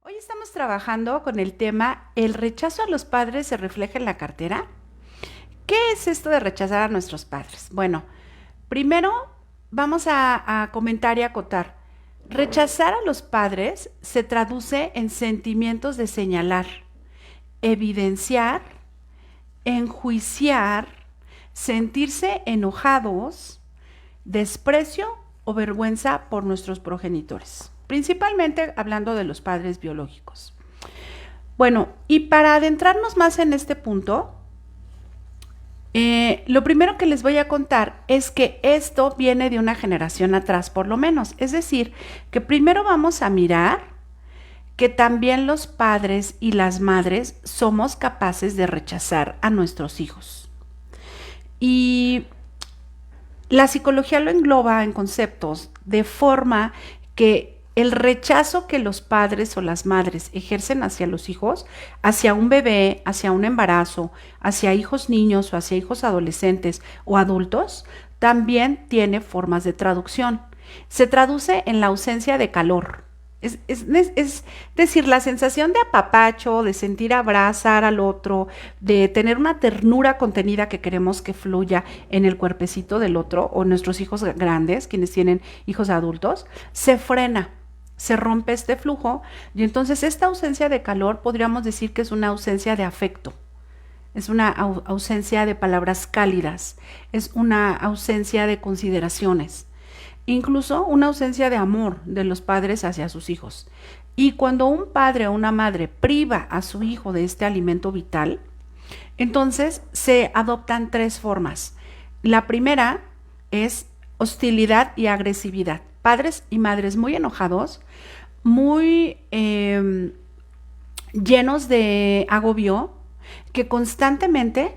Hoy estamos trabajando con el tema ¿el rechazo a los padres se refleja en la cartera? ¿Qué es esto de rechazar a nuestros padres? Bueno, primero vamos a comentar y acotar. Rechazar a los padres se traduce en sentimientos de señalar, evidenciar, enjuiciar, sentirse enojados, desprecio o vergüenza por nuestros progenitores, principalmente hablando de los padres biológicos. Bueno, y para adentrarnos más en este punto, lo primero que les voy a contar es que esto viene de una generación atrás, por lo menos. Es decir, que primero vamos a mirar que también los padres y las madres somos capaces de rechazar a nuestros hijos. Y la psicología lo engloba en conceptos de forma que el rechazo que los padres o las madres ejercen hacia los hijos, hacia un bebé, hacia un embarazo, hacia hijos niños o hacia hijos adolescentes o adultos, también tiene formas de traducción. Se traduce en la ausencia de calor. Es decir, la sensación de apapacho, de sentir abrazar al otro, de tener una ternura contenida que queremos que fluya en el cuerpecito del otro o nuestros hijos grandes, quienes tienen hijos adultos, se frena, se rompe este flujo y entonces esta ausencia de calor podríamos decir que es una ausencia de afecto. Es una ausencia de palabras cálidas, es una ausencia de consideraciones, incluso una ausencia de amor de los padres hacia sus hijos. Y cuando un padre o una madre priva a su hijo de este alimento vital, entonces se adoptan tres formas. La primera es hostilidad y agresividad. Padres y madres muy enojados, muy llenos de agobio, que constantemente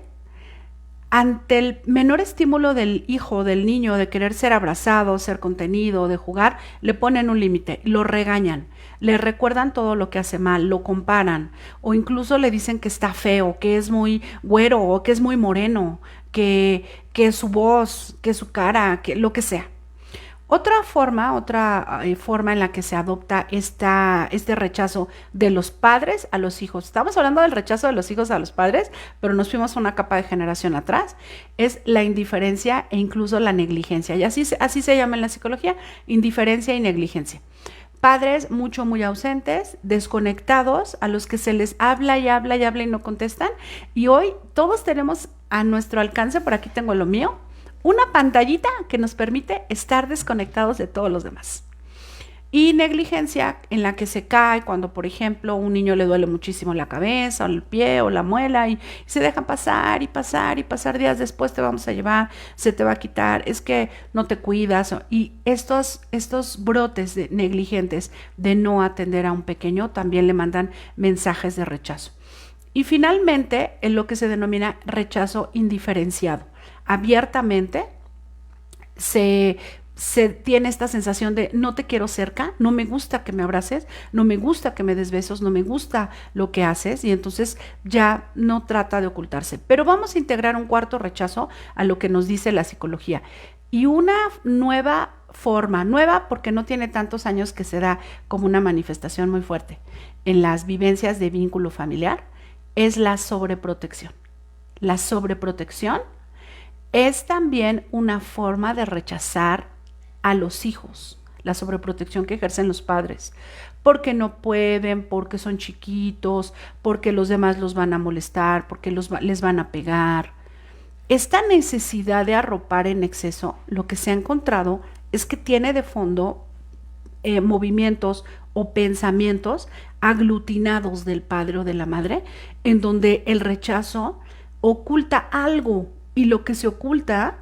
ante el menor estímulo del hijo, del niño, de querer ser abrazado, ser contenido, de jugar, le ponen un límite, lo regañan, le recuerdan todo lo que hace mal, lo comparan, o incluso le dicen que está feo, que es muy güero, o que es muy moreno, que su voz, que su cara, que lo que sea. Otra forma en la que se adopta este rechazo de los padres a los hijos, estamos hablando del rechazo de los hijos a los padres, pero nos fuimos una capa de generación atrás, es la indiferencia e incluso la negligencia. Y así se llama en la psicología, indiferencia y negligencia. Padres muy ausentes, desconectados, a los que se les habla y habla y habla y no contestan. Y hoy todos tenemos a nuestro alcance, por aquí tengo lo mío, una pantallita que nos permite estar desconectados de todos los demás. Y negligencia en la que se cae cuando, por ejemplo, un niño le duele muchísimo la cabeza o el pie o la muela y se dejan pasar y pasar y pasar días después te vamos a llevar, se te va a quitar, es que no te cuidas. Y estos brotes negligentes de no atender a un pequeño también le mandan mensajes de rechazo. Y finalmente, en lo que se denomina rechazo indiferenciado. Abiertamente se tiene esta sensación de no te quiero cerca, no me gusta que me abraces, no me gusta que me des besos, no me gusta lo que haces y entonces ya no trata de ocultarse. Pero vamos a integrar un cuarto rechazo a lo que nos dice la psicología y una nueva forma, nueva porque no tiene tantos años que se da como una manifestación muy fuerte en las vivencias de vínculo familiar, es la sobreprotección. La sobreprotección es también una forma de rechazar a los hijos, la sobreprotección que ejercen los padres, porque no pueden, porque son chiquitos, porque los demás los van a molestar, porque les van a pegar. Esta necesidad de arropar en exceso, lo que se ha encontrado es que tiene de fondo movimientos o pensamientos aglutinados del padre o de la madre, en donde el rechazo oculta algo y lo que se oculta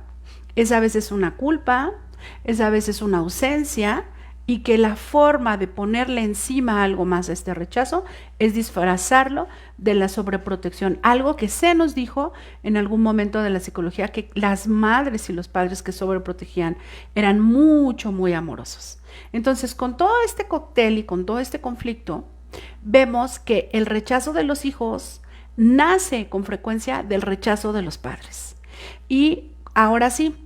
es a veces una culpa, es a veces una ausencia y que la forma de ponerle encima algo más a este rechazo es disfrazarlo de la sobreprotección. Algo que se nos dijo en algún momento de la psicología, que las madres y los padres que sobreprotegían eran muy amorosos. Entonces, con todo este cóctel y con todo este conflicto, vemos que el rechazo de los hijos nace con frecuencia del rechazo de los padres. Y ahora sí,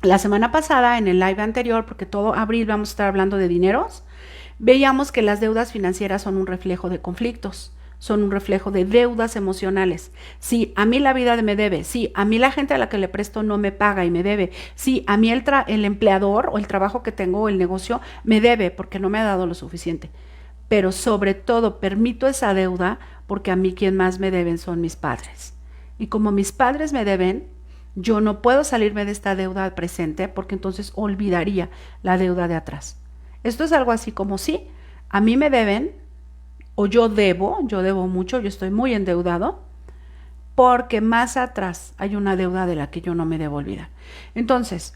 la semana pasada, en el live anterior, porque todo abril vamos a estar hablando de dineros, veíamos que las deudas financieras son un reflejo de conflictos, son un reflejo de deudas emocionales. Si a mí la vida me debe, si a mí la gente a la que le presto no me paga y me debe, si a mí el empleador o el trabajo que tengo o el negocio me debe porque no me ha dado lo suficiente. Pero sobre todo permito esa deuda porque a mí quien más me deben son mis padres. Y como mis padres me deben, yo no puedo salirme de esta deuda al presente porque entonces olvidaría la deuda de atrás. Esto es algo así como si a mí me deben o yo debo mucho, yo estoy muy endeudado porque más atrás hay una deuda de la que yo no me debo olvidar. Entonces,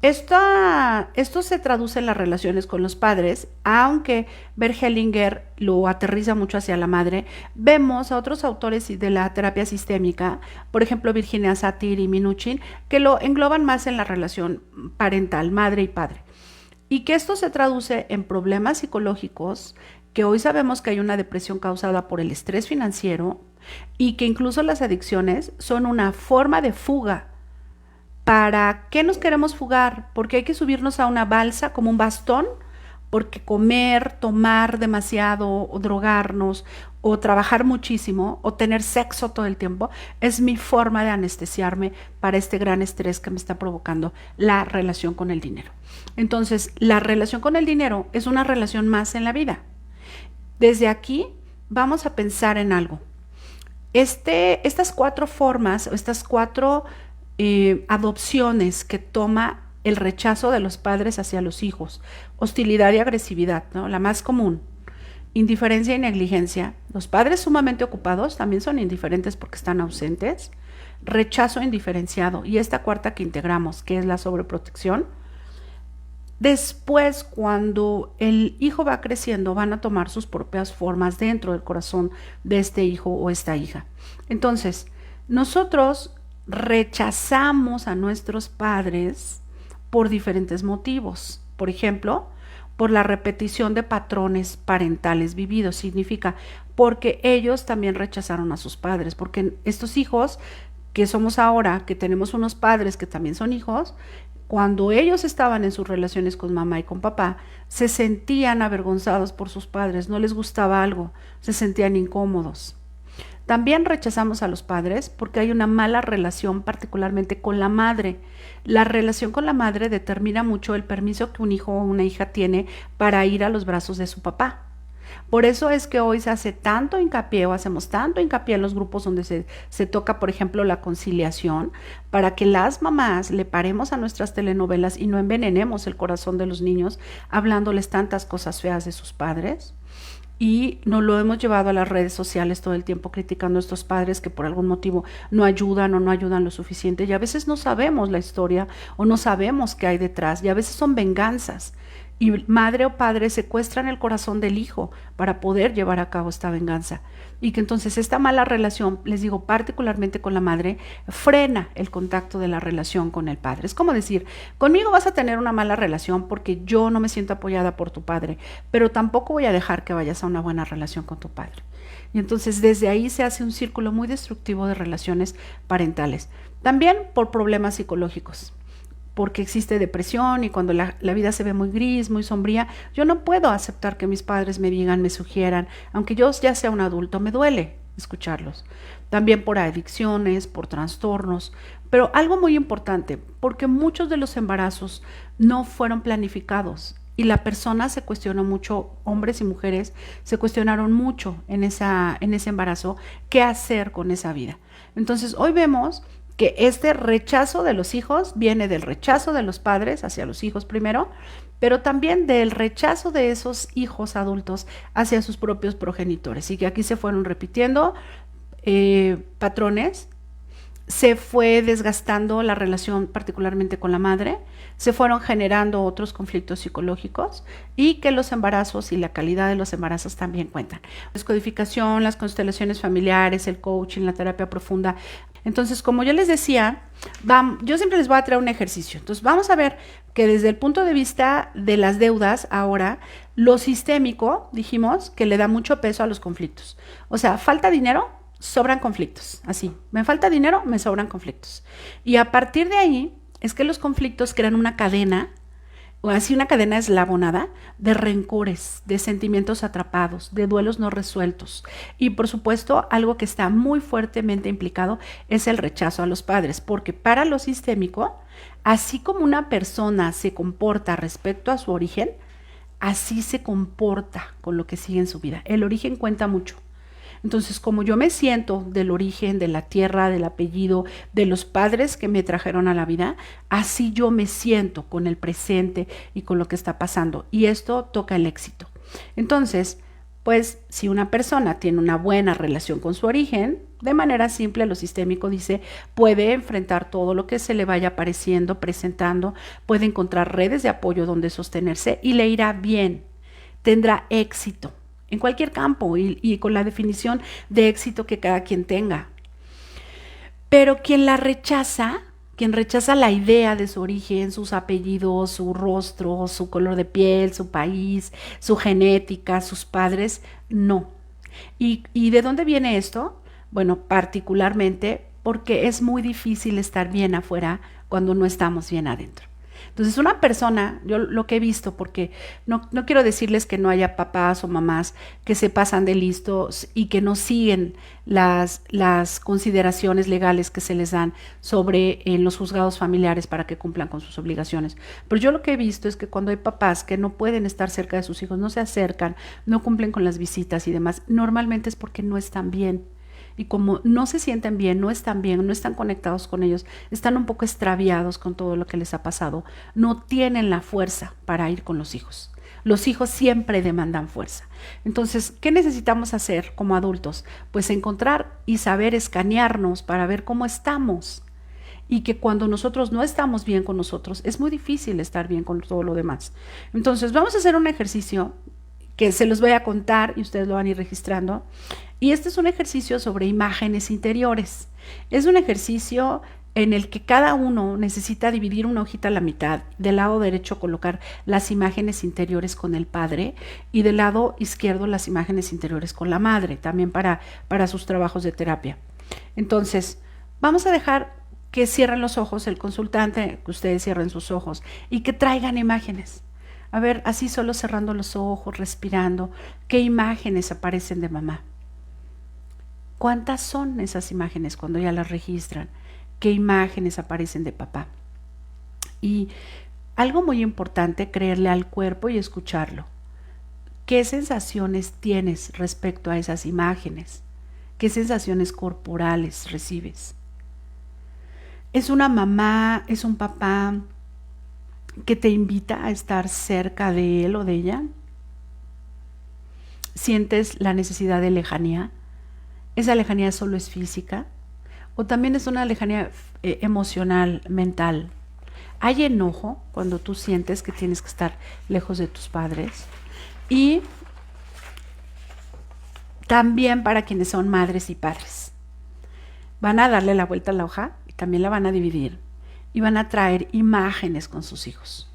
esto se traduce en las relaciones con los padres, aunque Bert Hellinger lo aterriza mucho hacia la madre. Vemos a otros autores de la terapia sistémica, por ejemplo Virginia Satir y Minuchin, que lo engloban más en la relación parental, madre y padre. Y que esto se traduce en problemas psicológicos, que hoy sabemos que hay una depresión causada por el estrés financiero y que incluso las adicciones son una forma de fuga. ¿Para qué nos queremos fugar? Porque hay que subirnos a una balsa como un bastón, porque comer, tomar demasiado, o drogarnos, o trabajar muchísimo, o tener sexo todo el tiempo, es mi forma de anestesiarme para este gran estrés que me está provocando la relación con el dinero. Entonces, la relación con el dinero es una relación más en la vida. Desde aquí vamos a pensar en algo. Estas 4 formas, estas 4 adopciones que toma el rechazo de los padres hacia los hijos, hostilidad y agresividad, ¿no? La más común, indiferencia y negligencia. Los padres sumamente ocupados también son indiferentes porque están ausentes, rechazo indiferenciado y esta 4ª que integramos, que es la sobreprotección. Después, cuando el hijo va creciendo, van a tomar sus propias formas dentro del corazón de este hijo o esta hija. Entonces, nosotros rechazamos a nuestros padres por diferentes motivos. Por ejemplo, por la repetición de patrones parentales vividos. Significa porque ellos también rechazaron a sus padres, porque estos hijos que somos ahora, que tenemos unos padres que también son hijos, cuando ellos estaban en sus relaciones con mamá y con papá, se sentían avergonzados por sus padres, no les gustaba algo, se sentían incómodos. También rechazamos a los padres porque hay una mala relación, particularmente con la madre. La relación con la madre determina mucho el permiso que un hijo o una hija tiene para ir a los brazos de su papá. Por eso es que hoy se hace tanto hincapié o hacemos tanto hincapié en los grupos donde se toca, por ejemplo, la conciliación, para que las mamás le paremos a nuestras telenovelas y no envenenemos el corazón de los niños hablándoles tantas cosas feas de sus padres. Y nos lo hemos llevado a las redes sociales todo el tiempo criticando a estos padres que por algún motivo no ayudan o no ayudan lo suficiente y a veces no sabemos la historia o no sabemos qué hay detrás y a veces son venganzas y madre o padre secuestran el corazón del hijo para poder llevar a cabo esta venganza y que entonces esta mala relación, les digo particularmente con la madre, frena el contacto de la relación con el padre. Es como decir, conmigo vas a tener una mala relación porque yo no me siento apoyada por tu padre, pero tampoco voy a dejar que vayas a una buena relación con tu padre. Y entonces desde ahí se hace un círculo muy destructivo de relaciones parentales. También por problemas psicológicos, porque existe depresión y cuando la vida se ve muy gris, muy sombría, yo no puedo aceptar que mis padres me digan, me sugieran, aunque yo ya sea un adulto, me duele escucharlos. También por adicciones, por trastornos, pero algo muy importante, porque muchos de los embarazos no fueron planificados y la persona se cuestionó mucho, hombres y mujeres se cuestionaron mucho en ese embarazo, qué hacer con esa vida. Entonces hoy vemos que este rechazo de los hijos viene del rechazo de los padres hacia los hijos primero, pero también del rechazo de esos hijos adultos hacia sus propios progenitores, y que aquí se fueron repitiendo patrones, se fue desgastando la relación particularmente con la madre, se fueron generando otros conflictos psicológicos y que los embarazos y la calidad de los embarazos también cuentan. La descodificación, las constelaciones familiares, el coaching, la terapia profunda. Entonces, como yo les decía, yo siempre les voy a traer un ejercicio. Entonces, vamos a ver que desde el punto de vista de las deudas, ahora, lo sistémico, dijimos que le da mucho peso a los conflictos. O sea, falta dinero, sobran conflictos. Así, me falta dinero, me sobran conflictos. Y a partir de ahí, es que los conflictos crean una cadena o así una cadena eslabonada de rencores, de sentimientos atrapados, de duelos no resueltos. Y por supuesto, algo que está muy fuertemente implicado es el rechazo a los padres, porque para lo sistémico, así como una persona se comporta respecto a su origen, así se comporta con lo que sigue en su vida. El origen cuenta mucho. Entonces, como yo me siento del origen, de la tierra, del apellido, de los padres que me trajeron a la vida, así yo me siento con el presente y con lo que está pasando. Y esto toca el éxito. Entonces, pues si una persona tiene una buena relación con su origen, de manera simple, lo sistémico dice, puede enfrentar todo lo que se le vaya apareciendo, presentando, puede encontrar redes de apoyo donde sostenerse y le irá bien, tendrá éxito en cualquier campo y con la definición de éxito que cada quien tenga. Pero quien rechaza la idea de su origen, sus apellidos, su rostro, su color de piel, su país, su genética, sus padres, no. ¿Y de dónde viene esto? Bueno, particularmente porque es muy difícil estar bien afuera cuando no estamos bien adentro. Entonces, una persona, yo lo que he visto, porque no quiero decirles que no haya papás o mamás que se pasan de listos y que no siguen las consideraciones legales que se les dan sobre los juzgados familiares para que cumplan con sus obligaciones. Pero yo lo que he visto es que cuando hay papás que no pueden estar cerca de sus hijos, no se acercan, no cumplen con las visitas y demás, normalmente es porque no están bien. Y como no se sienten bien, no están conectados con ellos, están un poco extraviados con todo lo que les ha pasado, no tienen la fuerza para ir con los hijos. Los hijos siempre demandan fuerza. Entonces, ¿qué necesitamos hacer como adultos? Pues encontrar y saber escanearnos para ver cómo estamos. Y que cuando nosotros no estamos bien con nosotros, es muy difícil estar bien con todo lo demás. Entonces, vamos a hacer un ejercicio que se los voy a contar y ustedes lo van a ir registrando. Y este es un ejercicio sobre imágenes interiores. Es un ejercicio en el que cada uno necesita dividir una hojita a la mitad. Del lado derecho colocar las imágenes interiores con el padre y del lado izquierdo las imágenes interiores con la madre, también para sus trabajos de terapia. Entonces, vamos a dejar que cierren los ojos el consultante, que ustedes cierren sus ojos y que traigan imágenes. A ver, así solo cerrando los ojos, respirando, ¿qué imágenes aparecen de mamá? ¿Cuántas son esas imágenes cuando ya las registran? ¿Qué imágenes aparecen de papá? Y algo muy importante, creerle al cuerpo y escucharlo. ¿Qué sensaciones tienes respecto a esas imágenes? ¿Qué sensaciones corporales recibes? ¿Es una mamá, es un papá que te invita a estar cerca de él o de ella? ¿Sientes la necesidad de lejanía? ¿Esa lejanía solo es física? ¿O también es una lejanía emocional, mental? ¿Hay enojo cuando tú sientes que tienes que estar lejos de tus padres? Y también para quienes son madres y padres. Van a darle la vuelta a la hoja y también la van a dividir y van a traer imágenes con sus hijos.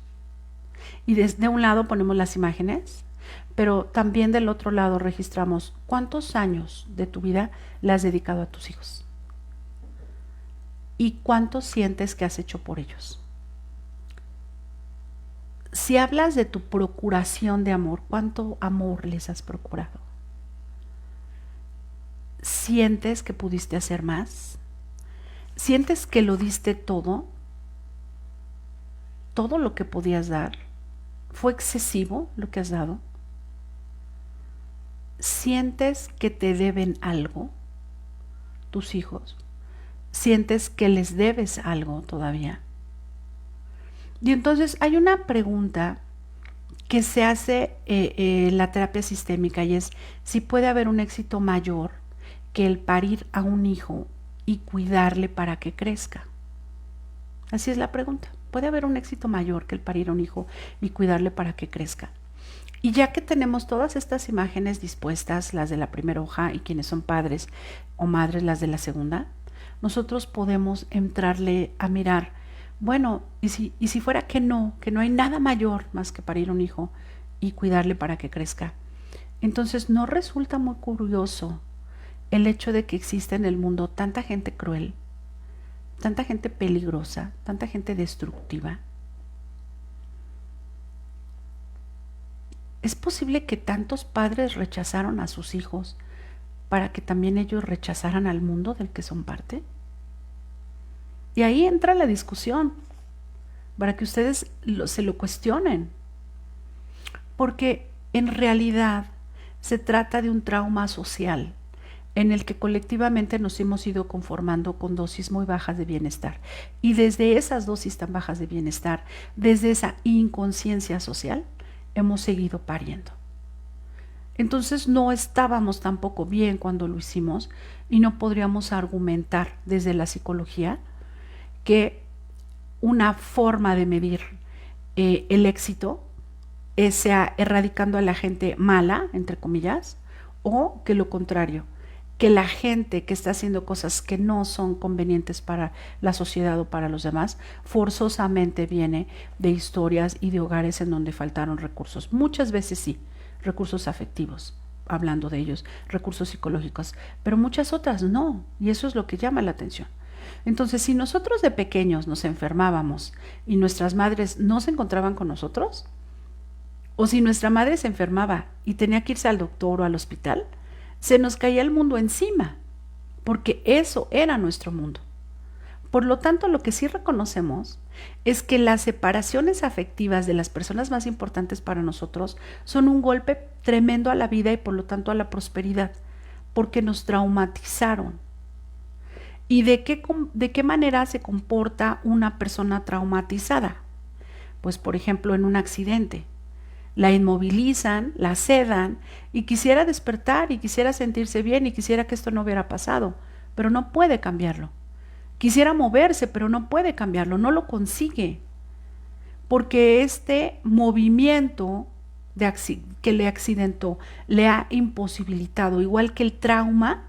Y desde un lado ponemos las imágenes, pero también del otro lado registramos cuántos años de tu vida le has dedicado a tus hijos y cuánto sientes que has hecho por ellos. Si hablas de tu procuración de amor, ¿cuánto amor les has procurado? ¿Sientes que pudiste hacer más? ¿Sientes que lo diste todo? ¿Todo lo que podías dar? ¿Fue excesivo lo que has dado? ¿Sientes que te deben algo tus hijos? ¿Sientes que les debes algo todavía? Y entonces hay una pregunta que se hace la terapia sistémica y es si puede haber un éxito mayor que el parir a un hijo y cuidarle para que crezca. Así es la pregunta. ¿Puede haber un éxito mayor que el parir a un hijo y cuidarle para que crezca? Y ya que tenemos todas estas imágenes dispuestas, las de la primera hoja y quienes son padres o madres las de la segunda, nosotros podemos entrarle a mirar, bueno, y si fuera que no hay nada mayor más que parir un hijo y cuidarle para que crezca. Entonces, ¿no resulta muy curioso el hecho de que exista en el mundo tanta gente cruel, tanta gente peligrosa, tanta gente destructiva? ¿Es posible que tantos padres rechazaron a sus hijos para que también ellos rechazaran al mundo del que son parte? Y ahí entra la discusión, para que ustedes se lo cuestionen. Porque en realidad se trata de un trauma social en el que colectivamente nos hemos ido conformando con dosis muy bajas de bienestar. Y desde esas dosis tan bajas de bienestar, desde esa inconsciencia social, hemos seguido pariendo. Entonces no estábamos tampoco bien cuando lo hicimos y no podríamos argumentar desde la psicología que una forma de medir el éxito sea erradicando a la gente mala, entre comillas, o que lo contrario, que la gente que está haciendo cosas que no son convenientes para la sociedad o para los demás, forzosamente viene de historias y de hogares en donde faltaron recursos. Muchas veces sí, recursos afectivos, hablando de ellos, recursos psicológicos, pero muchas otras no, y eso es lo que llama la atención. Entonces, si nosotros de pequeños nos enfermábamos y nuestras madres no se encontraban con nosotros, o si nuestra madre se enfermaba y tenía que irse al doctor o al hospital, se nos caía el mundo encima, porque eso era nuestro mundo. Por lo tanto, lo que sí reconocemos es que las separaciones afectivas de las personas más importantes para nosotros son un golpe tremendo a la vida y por lo tanto a la prosperidad, porque nos traumatizaron. ¿Y de qué manera se comporta una persona traumatizada? Pues, por ejemplo, en un accidente. La inmovilizan, la sedan y quisiera despertar y quisiera sentirse bien y quisiera que esto no hubiera pasado, pero no puede cambiarlo. Quisiera moverse, pero no puede cambiarlo, no lo consigue, porque este movimiento que le accidentó le ha imposibilitado, igual que el trauma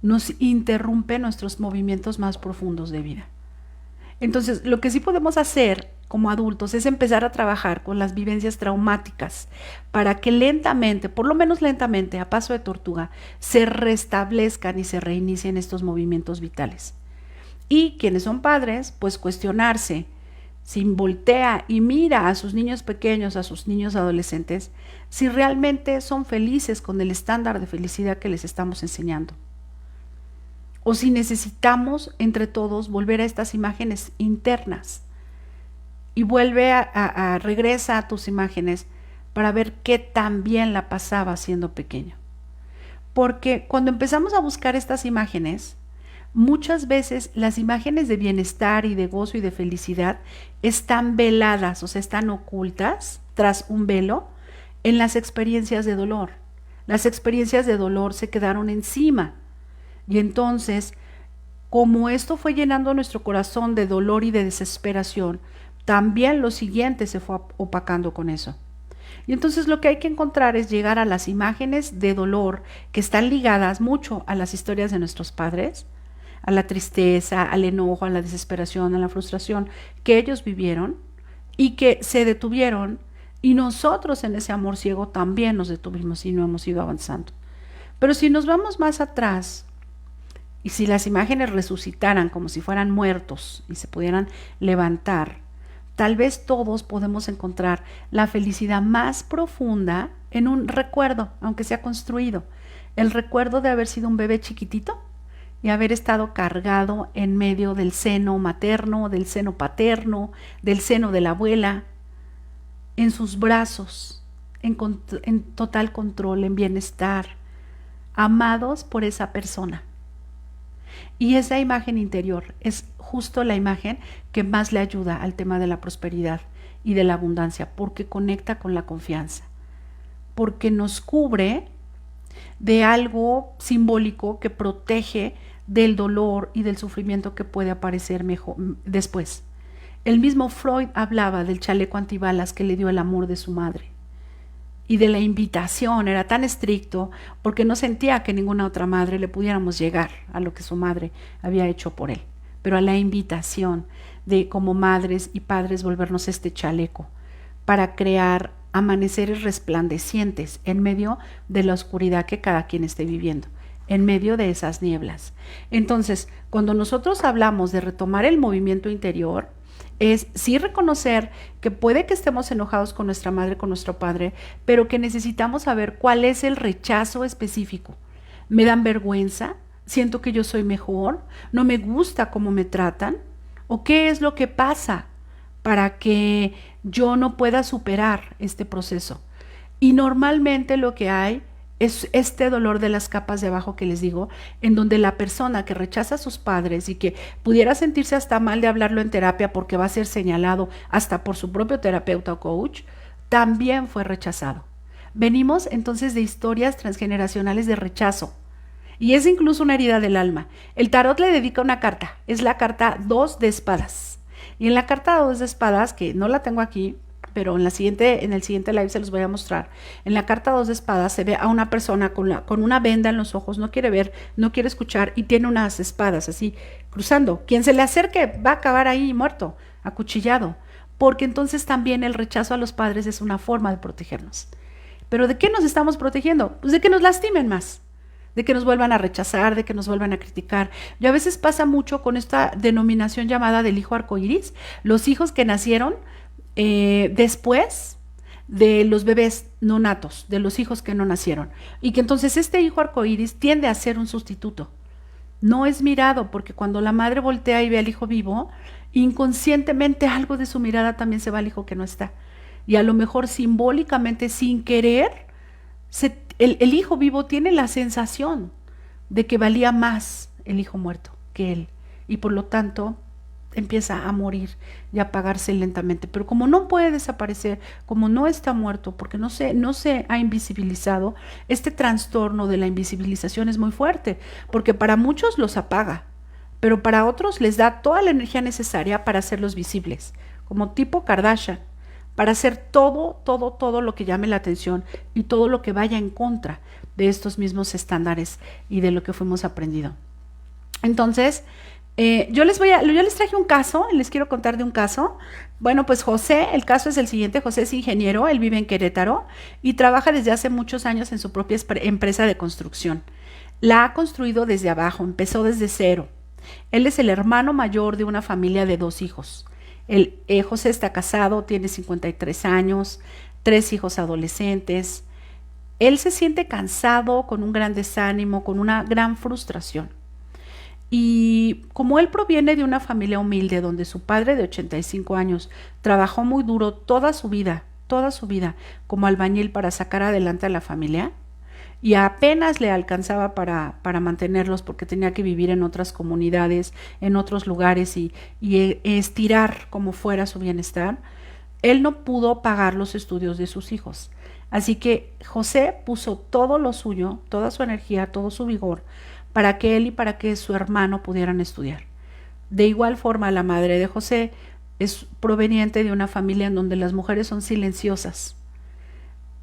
nos interrumpe nuestros movimientos más profundos de vida. Entonces, lo que sí podemos hacer como adultos es empezar a trabajar con las vivencias traumáticas para que lentamente, por lo menos lentamente, a paso de tortuga, se restablezcan y se reinicien estos movimientos vitales. Y quienes son padres, pues cuestionarse, si voltea y mira a sus niños pequeños, a sus niños adolescentes, si realmente son felices con el estándar de felicidad que les estamos enseñando. O si necesitamos entre todos volver a estas imágenes internas. Y regresa a tus imágenes para ver qué tan bien la pasaba siendo pequeño. Porque cuando empezamos a buscar estas imágenes, muchas veces las imágenes de bienestar y de gozo y de felicidad están veladas, o sea, están ocultas tras un velo en las experiencias de dolor. Las experiencias de dolor se quedaron encima. Y entonces, como esto fue llenando nuestro corazón de dolor y de desesperación, también lo siguiente se fue opacando con eso. Y entonces lo que hay que encontrar es llegar a las imágenes de dolor que están ligadas mucho a las historias de nuestros padres, a la tristeza, al enojo, a la desesperación, a la frustración que ellos vivieron y que se detuvieron, y nosotros en ese amor ciego también nos detuvimos y no hemos ido avanzando. Pero si nos vamos más atrás, y si las imágenes resucitaran como si fueran muertos y se pudieran levantar, tal vez todos podemos encontrar la felicidad más profunda en un recuerdo, aunque sea construido. El recuerdo de haber sido un bebé chiquitito y haber estado cargado en medio del seno materno, del seno paterno, del seno de la abuela, en sus brazos, en total control, en bienestar, amados por esa persona. Y esa imagen interior es justo la imagen que más le ayuda al tema de la prosperidad y de la abundancia, porque conecta con la confianza, porque nos cubre de algo simbólico que protege del dolor y del sufrimiento que puede aparecer después. El mismo Freud hablaba del chaleco antibalas que le dio el amor de su madre. Y de la invitación, era tan estricto porque no sentía que ninguna otra madre le pudiéramos llegar a lo que su madre había hecho por él, pero a la invitación de como madres y padres volvernos este chaleco para crear amaneceres resplandecientes en medio de la oscuridad que cada quien esté viviendo, en medio de esas nieblas. Entonces, cuando nosotros hablamos de retomar el movimiento interior, es sí reconocer que puede que estemos enojados con nuestra madre, con nuestro padre, pero que necesitamos saber cuál es el rechazo específico. ¿Me dan vergüenza? ¿Siento que yo soy mejor? ¿No me gusta cómo me tratan? ¿O qué es lo que pasa para que yo no pueda superar este proceso? Y normalmente lo que hay es este dolor de las capas de abajo que les digo, en donde la persona que rechaza a sus padres y que pudiera sentirse hasta mal de hablarlo en terapia porque va a ser señalado hasta por su propio terapeuta o coach, también fue rechazado. Venimos entonces de historias transgeneracionales de rechazo. Y es incluso una herida del alma. El tarot le dedica una carta, es la carta 2 de espadas. Y en la carta 2 de espadas, que no la tengo aquí, pero en el siguiente live se los voy a mostrar. En la carta 2 de espadas se ve a una persona con una venda en los ojos, no quiere ver, no quiere escuchar y tiene unas espadas así cruzando. Quien se le acerque va a acabar ahí muerto, acuchillado, porque entonces también el rechazo a los padres es una forma de protegernos. ¿Pero de qué nos estamos protegiendo? Pues de que nos lastimen más, de que nos vuelvan a rechazar, de que nos vuelvan a criticar. Y a veces pasa mucho con esta denominación llamada del hijo arcoíris, los hijos que nacieron después de los bebés no natos, de los hijos que no nacieron. Y que entonces este hijo arcoíris tiende a ser un sustituto. No es mirado porque cuando la madre voltea y ve al hijo vivo, inconscientemente algo de su mirada también se va al hijo que no está. Y a lo mejor simbólicamente, sin querer, el hijo vivo tiene la sensación de que valía más el hijo muerto que él. Y por lo tanto empieza a morir y a apagarse lentamente. Pero como no puede desaparecer, como no está muerto, porque no se ha invisibilizado, este trastorno de la invisibilización es muy fuerte, porque para muchos los apaga, pero para otros les da toda la energía necesaria para hacerlos visibles, como tipo Kardashian, para hacer todo lo que llame la atención y todo lo que vaya en contra de estos mismos estándares y de lo que fuimos aprendido. Entonces, yo les traje un caso, les quiero contar de un caso. Bueno, pues José, el caso es el siguiente. José es ingeniero, él vive en Querétaro y trabaja desde hace muchos años en su propia empresa de construcción. La ha construido desde abajo, empezó desde cero. Él es el hermano mayor de una familia de 2 hijos. José está casado, tiene 53 años, 3 hijos adolescentes. Él se siente cansado, con un gran desánimo, con una gran frustración. Y como él proviene de una familia humilde donde su padre de 85 años trabajó muy duro toda su vida como albañil para sacar adelante a la familia y apenas le alcanzaba para mantenerlos porque tenía que vivir en otras comunidades, en otros lugares y estirar como fuera su bienestar, él no pudo pagar los estudios de sus hijos. Así que José puso todo lo suyo, toda su energía, todo su vigor para que él y para que su hermano pudieran estudiar. De igual forma, la madre de José es proveniente de una familia en donde las mujeres son silenciosas,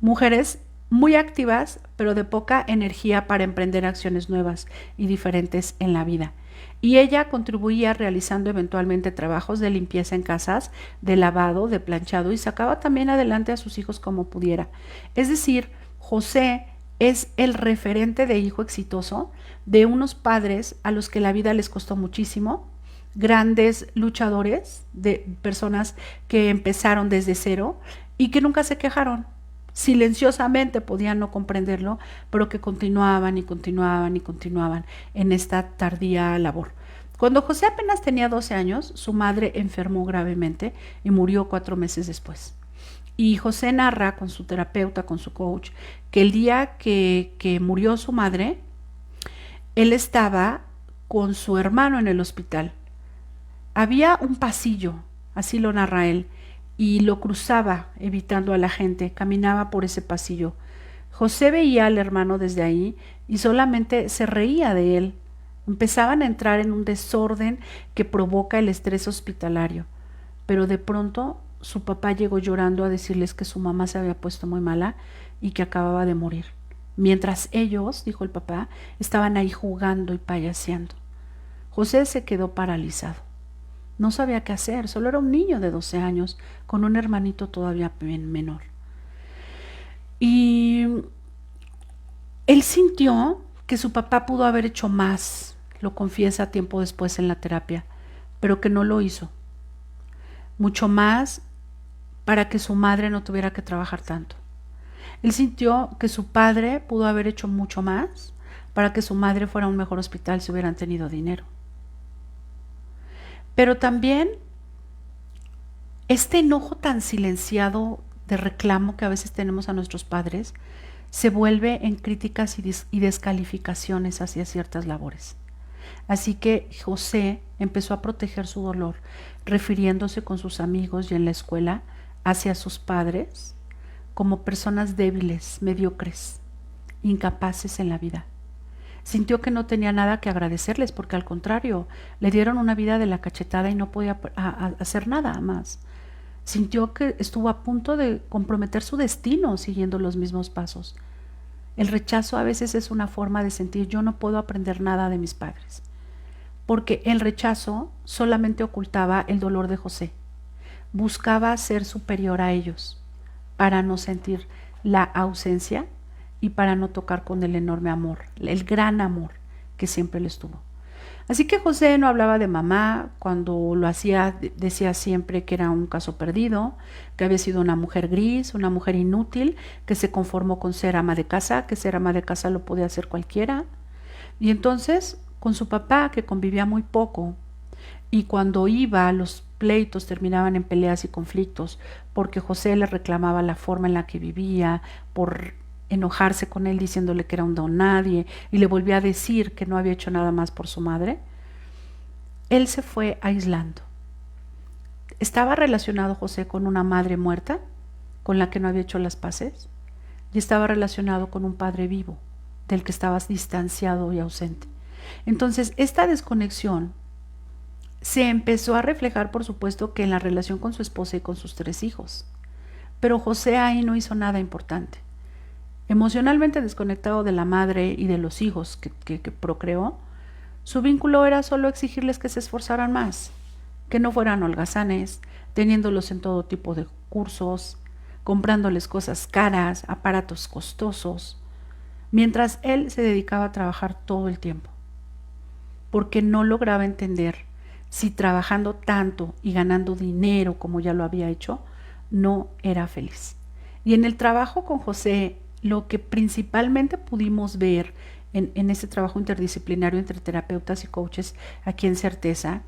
mujeres muy activas, pero de poca energía para emprender acciones nuevas y diferentes en la vida. Y ella contribuía realizando eventualmente trabajos de limpieza en casas, de lavado, de planchado y sacaba también adelante a sus hijos como pudiera. Es decir, José es el referente de hijo exitoso de unos padres a los que la vida les costó muchísimo, grandes luchadores, de personas que empezaron desde cero y que nunca se quejaron. Silenciosamente podían no comprenderlo, pero que continuaban en esta tardía labor. Cuando José apenas tenía 12 años, su madre enfermó gravemente y murió 4 meses después. Y José narra con su terapeuta, con su coach, que el día que murió su madre, él estaba con su hermano en el hospital. Había un pasillo, así lo narra él, y lo cruzaba evitando a la gente, caminaba por ese pasillo. José veía al hermano desde ahí y solamente se reía de él. Empezaban a entrar en un desorden que provoca el estrés hospitalario, pero de pronto su papá llegó llorando a decirles que su mamá se había puesto muy mala y que acababa de morir. Mientras ellos, dijo el papá, estaban ahí jugando y payaseando. José se quedó paralizado. No sabía qué hacer, solo era un niño de 12 años con un hermanito todavía menor. Y él sintió que su papá pudo haber hecho más, lo confiesa tiempo después en la terapia, pero que no lo hizo. mucho más para que su madre no tuviera que trabajar tanto. Él sintió que su padre pudo haber hecho mucho más para que su madre fuera a un mejor hospital si hubieran tenido dinero. Pero también este enojo tan silenciado de reclamo que a veces tenemos a nuestros padres se vuelve en críticas y descalificaciones hacia ciertas labores. Así que José empezó a proteger su dolor, refiriéndose con sus amigos y en la escuela hacia sus padres como personas débiles, mediocres, incapaces en la vida. Sintió que no tenía nada que agradecerles porque al contrario, le dieron una vida de la cachetada y no podía hacer nada más. Sintió que estuvo a punto de comprometer su destino siguiendo los mismos pasos. El rechazo a veces es una forma de sentir yo no puedo aprender nada de mis padres, porque el rechazo solamente ocultaba el dolor de José. Buscaba ser superior a ellos para no sentir la ausencia y para no tocar con el enorme amor, el gran amor que siempre les tuvo. Así que José no hablaba de mamá, cuando lo hacía decía siempre que era un caso perdido, que había sido una mujer gris, una mujer inútil, que se conformó con ser ama de casa, que ser ama de casa lo podía hacer cualquiera. Y entonces, con su papá, que convivía muy poco, y cuando iba, los pleitos terminaban en peleas y conflictos, porque José le reclamaba la forma en la que vivía, por enojarse con él diciéndole que era un don nadie y le volvía a decir que no había hecho nada más por su madre, él se fue aislando. ¿Estaba relacionado José con una madre muerta, con la que no había hecho las paces? Y estaba relacionado con un padre vivo, del que estaba distanciado y ausente. Entonces, esta desconexión se empezó a reflejar, por supuesto, que en la relación con su esposa y con sus 3 hijos. Pero José ahí no hizo nada importante. Emocionalmente desconectado de la madre y de los hijos que procreó, su vínculo era solo exigirles que se esforzaran más, que no fueran holgazanes, teniéndolos en todo tipo de cursos, comprándoles cosas caras, aparatos costosos, mientras él se dedicaba a trabajar todo el tiempo, porque no lograba entender si trabajando tanto y ganando dinero como ya lo había hecho, no era feliz. Y en el trabajo con José, lo que principalmente pudimos ver en este trabajo interdisciplinario entre terapeutas y coaches aquí en Certeza,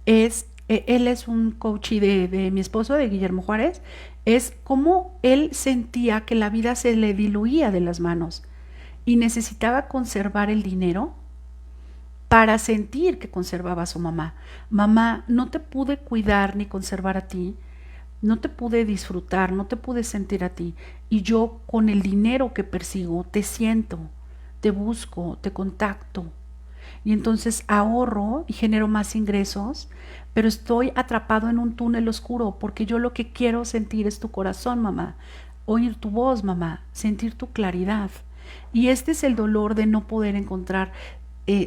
es, él es un coach de mi esposo, de Guillermo Juárez, es cómo él sentía que la vida se le diluía de las manos y necesitaba conservar el dinero para sentir que conservaba a su mamá. Mamá, no te pude cuidar ni conservar a ti, no te pude disfrutar, no te pude sentir a ti, y yo con el dinero que persigo te siento, te busco, te contacto, y entonces ahorro y genero más ingresos, pero estoy atrapado en un túnel oscuro porque yo lo que quiero sentir es tu corazón, mamá, oír tu voz, mamá, sentir tu claridad. Y este es el dolor de no poder encontrar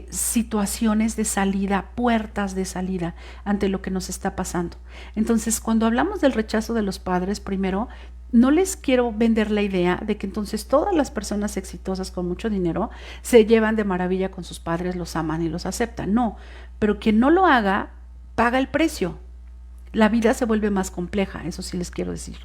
situaciones de salida, puertas de salida ante lo que nos está pasando. Entonces, cuando hablamos del rechazo de los padres, primero, no les quiero vender la idea de que entonces todas las personas exitosas con mucho dinero se llevan de maravilla con sus padres, los aman y los aceptan. No, pero quien no lo haga, paga el precio. La vida se vuelve más compleja, eso sí les quiero decir.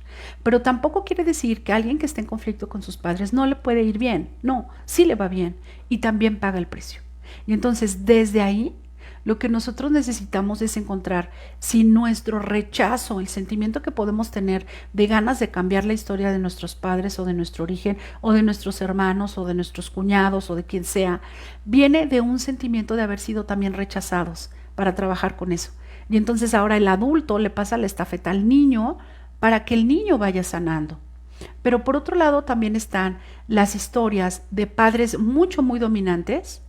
Pero tampoco quiere decir que alguien que esté en conflicto con sus padres no le puede ir bien. No, sí le va bien y también paga el precio. Y entonces desde ahí lo que nosotros necesitamos es encontrar si nuestro rechazo, el sentimiento que podemos tener de ganas de cambiar la historia de nuestros padres o de nuestro origen o de nuestros hermanos o de nuestros cuñados o de quien sea, viene de un sentimiento de haber sido también rechazados, para trabajar con eso. Y entonces ahora el adulto le pasa la estafeta al niño para que el niño vaya sanando. Pero por otro lado también están las historias de padres muy dominantes,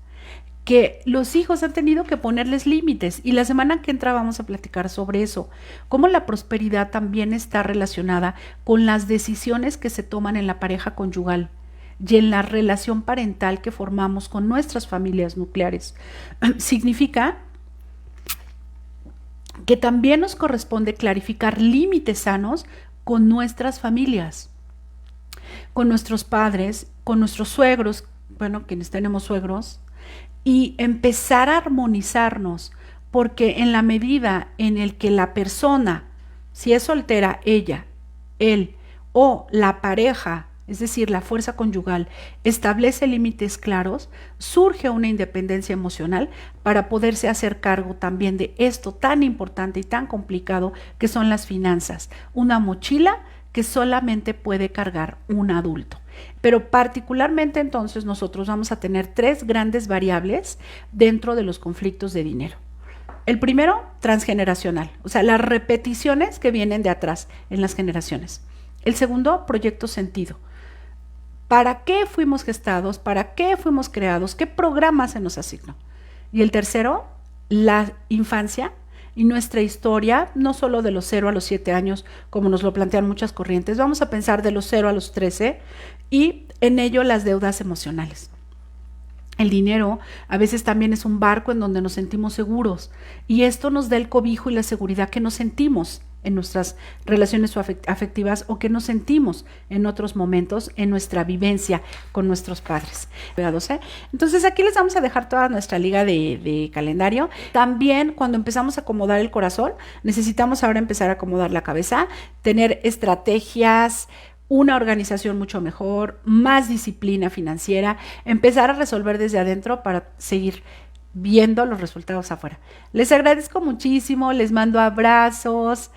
que los hijos han tenido que ponerles límites, y la semana que entra vamos a platicar sobre eso, cómo la prosperidad también está relacionada con las decisiones que se toman en la pareja conyugal y en la relación parental que formamos con nuestras familias nucleares. Significa que también nos corresponde clarificar límites sanos con nuestras familias, con nuestros padres, con nuestros suegros, bueno, quienes tenemos suegros, y empezar a armonizarnos, porque en la medida en el que la persona si es soltera ella, él o la pareja, es decir, la fuerza conyugal, establece límites claros, surge una independencia emocional para poderse hacer cargo también de esto tan importante y tan complicado que son las finanzas. Una mochila que solamente puede cargar un adulto. Pero particularmente entonces nosotros vamos a tener 3 grandes variables dentro de los conflictos de dinero. El primero, transgeneracional, o sea, las repeticiones que vienen de atrás en las generaciones. El segundo, proyecto sentido. ¿Para qué fuimos gestados? ¿Para qué fuimos creados? ¿Qué programa se nos asignó? Y el tercero, la infancia y nuestra historia, no solo de los 0 a los 7 años, como nos lo plantean muchas corrientes, vamos a pensar de los 0 a los 13 y en ello las deudas emocionales. El dinero a veces también es un barco en donde nos sentimos seguros y esto nos da el cobijo y la seguridad que nos sentimos en nuestras relaciones afectivas o que nos sentimos en otros momentos en nuestra vivencia con nuestros padres. Entonces aquí les vamos a dejar toda nuestra liga de calendario. También cuando empezamos a acomodar el corazón, necesitamos ahora empezar a acomodar la cabeza, tener estrategias, una organización mucho mejor, más disciplina financiera, empezar a resolver desde adentro para seguir viendo los resultados afuera. Les agradezco muchísimo, les mando abrazos.